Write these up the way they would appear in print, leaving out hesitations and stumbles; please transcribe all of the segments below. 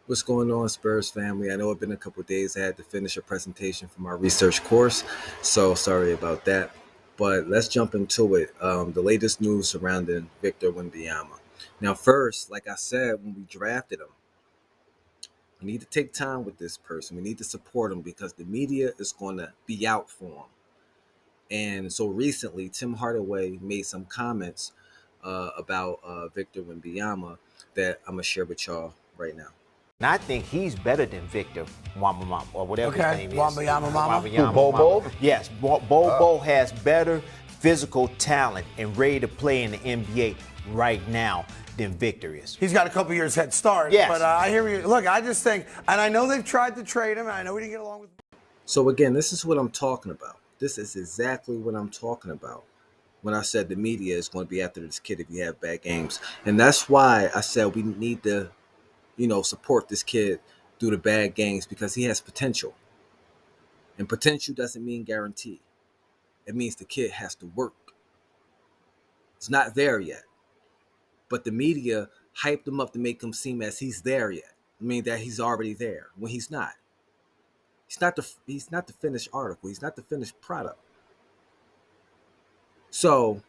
What's going on, Spurs family? I know it's been a couple of days. I had to finish a presentation for my research course, so sorry about that. But let's jump into it. The latest news surrounding Victor Wembanyama. Now, first, like I said, when we drafted him, we need to take time with this person. We need to support him because the media is going to be out for him. And so recently, Tim Hardaway made some comments about Victor Wembanyama that I'm gonna share with y'all right now. And I think he's better than Victor Wembanyama or whatever his name is. Wembanyama. Wembanyama. Bobo? Yes, Bobo has better physical talent and ready to play in the NBA right now than Victor is. He's got a couple years head start. Yes. But I hear you. Look, I just think, and I know they've tried to trade him, and I know we didn't get along with. So again, this is what I'm talking about. This is exactly what I'm talking about when I said the media is going to be after this kid if you have bad games. And that's why I said we need to, support this kid through the bad games because he has potential. And potential doesn't mean guarantee. It means the kid has to work. It's not there yet. But the media hyped him up to make him seem as he's there yet. I mean that he's already there when he's not. He's not the finished article. He's not the finished product. So,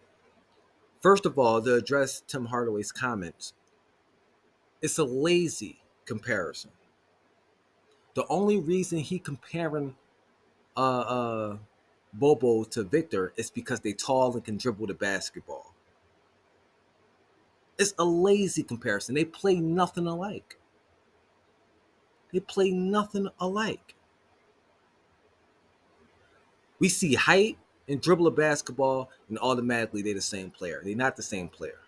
first of all, to address Tim Hardaway's comments, it's a lazy comparison. The only reason he comparing Bobo to Victor is because they tall and can dribble the basketball. It's a lazy comparison. They play nothing alike. They play nothing alike. We see height and dribble a basketball, and automatically they're the same player. They're not the same player.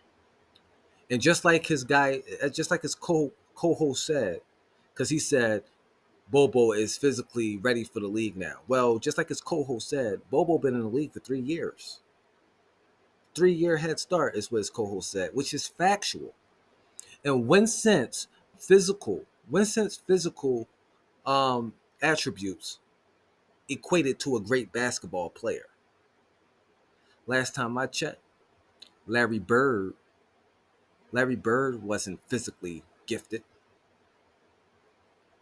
And just like his co-host said, because he said Bobo is physically ready for the league now. Well, just like his co-host said, Bobo been in the league for 3 years. 3-year head start is what his co-host said, which is factual. And Winston's physical attributes equated to a great basketball player. Last time I checked, Larry Bird wasn't physically gifted.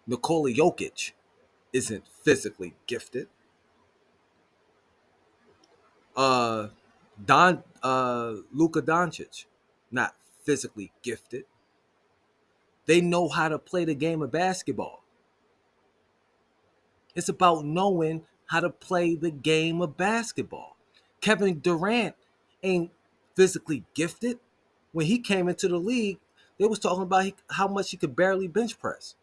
Nikola Jokic isn't physically gifted. Luka Doncic, not physically gifted. They know how to play the game of basketball. It's about knowing how to play the game of basketball. Kevin Durant ain't physically gifted. When he came into the league, they was talking about how much he could barely bench press.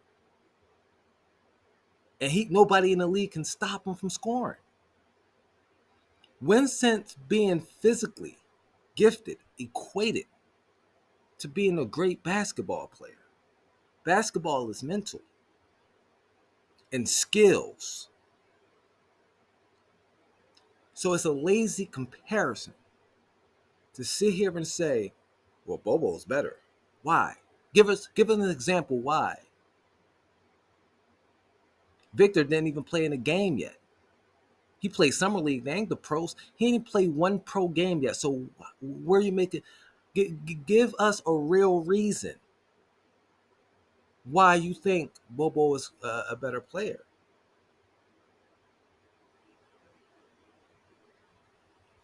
And nobody in the league can stop him from scoring. Winston's being physically gifted equated to being a great basketball player. Basketball is mental and skills. So it's a lazy comparison to sit here and say, well, Bobo's better. Why? Give an example why. Victor didn't even play in a game yet. He played summer league. They ain't the pros. He didn't play one pro game yet. So where you make it? Give us a real reason why you think Bobo is a better player.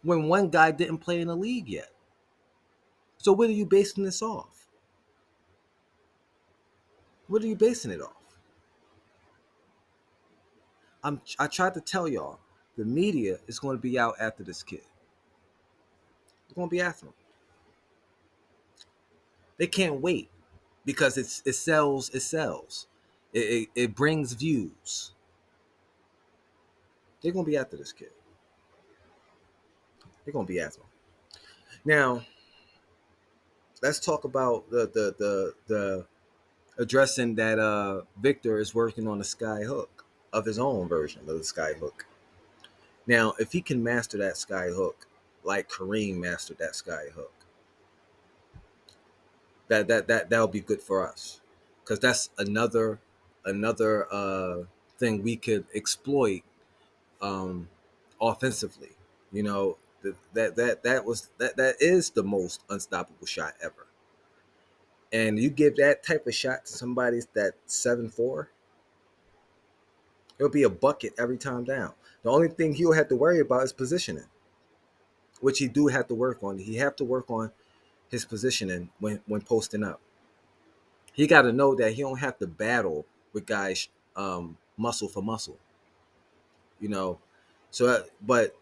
When one guy didn't play in the league yet. So what are you basing this off? What are you basing it off? I tried to tell y'all, the media is going to be out after this kid. They're going to be after him. They can't wait because it sells. It sells. It brings views. They're going to be after this kid. They're going to be after him. Now, let's talk about the addressing that Victor is working on a Skyhook of his own version of the Skyhook. Now, if he can master that Skyhook like Kareem mastered that Skyhook, that'll be good for us, because that's another thing we could exploit offensively. You know, that is the most unstoppable shot ever. And you give that type of shot to somebody that's 7'4", it'll be a bucket every time down. The only thing he'll have to worry about is positioning, which he do have to work on. He have to work on his positioning when posting up. He got to know that he don't have to battle with guys muscle for muscle, you know. So, but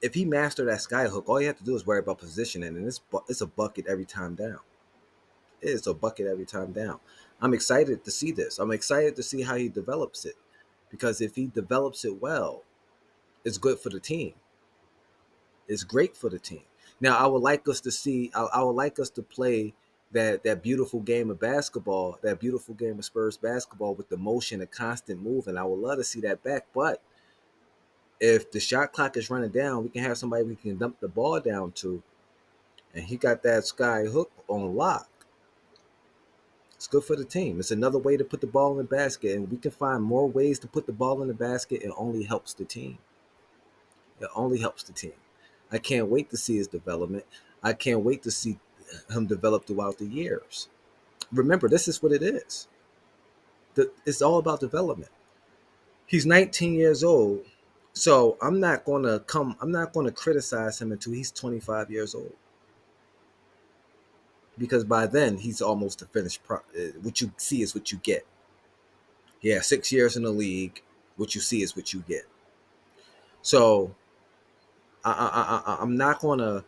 if he mastered that skyhook, all you have to do is worry about positioning, and it's a bucket every time down. It's a bucket every time down. I'm excited to see this. I'm excited to see how he develops it, because if he develops it well, it's good for the team. It's great for the team. Now, I would like us to see. I would like us to play that beautiful game of basketball, that beautiful game of Spurs basketball with the motion, the constant moving. I would love to see that back. But if the shot clock is running down, we can have somebody we can dump the ball down to, and he got that sky hook on lock. It's good for the team. It's another way to put the ball in the basket, and we can find more ways to put the ball in the basket. It only helps the team. It only helps the team. I can't wait to see his development. I can't wait to see him develop throughout the years. Remember, this is what it is. It's all about development. He's 19 years old, so I'm not gonna criticize him until he's 25 years old, because by then he's almost a finished what you see is what you get. Yeah, 6 years in the league. What you see is what you get. So I'm not gonna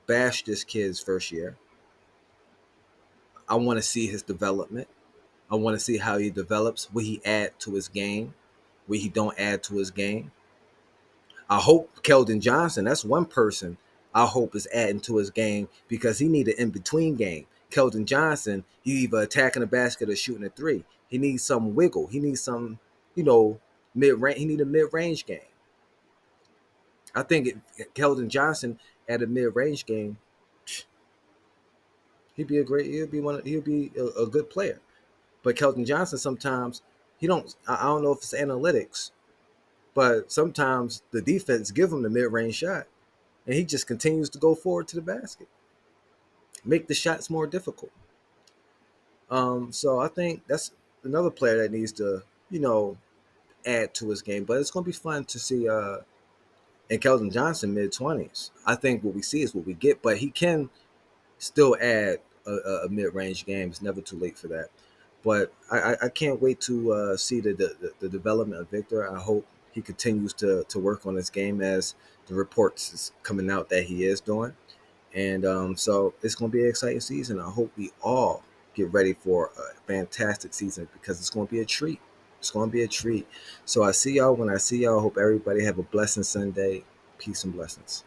bash this kid's first year. I want to see his development. I want to see how he develops. Will he add to his game? Will he don't add to his game? I hope Keldon Johnson, that's one person I hope is adding to his game, because he need an in-between game. Keldon Johnson, he either attacking the basket or shooting a three. He needs some wiggle. He needs some, mid-range. He need a mid-range game. I think Keldon Johnson at a mid-range game, he'll be a good player. But Keldon Johnson sometimes he don't. I don't know if it's analytics, but sometimes the defense give him the mid range shot, and he just continues to go forward to the basket, make the shots more difficult. So I think that's another player that needs to add to his game. But it's going to be fun to see. And Keldon Johnson mid-20s. I think what we see is what we get, but he can still add a mid-range game. It's never too late for that. But I can't wait to see the development of Victor. I hope he continues to work on his game, as the reports is coming out that he is doing. And so it's going to be an exciting season. I hope we all get ready for a fantastic season, because it's going to be a treat. It's going to be a treat. So I see y'all when I see y'all. I hope everybody have a blessing Sunday. Peace and blessings.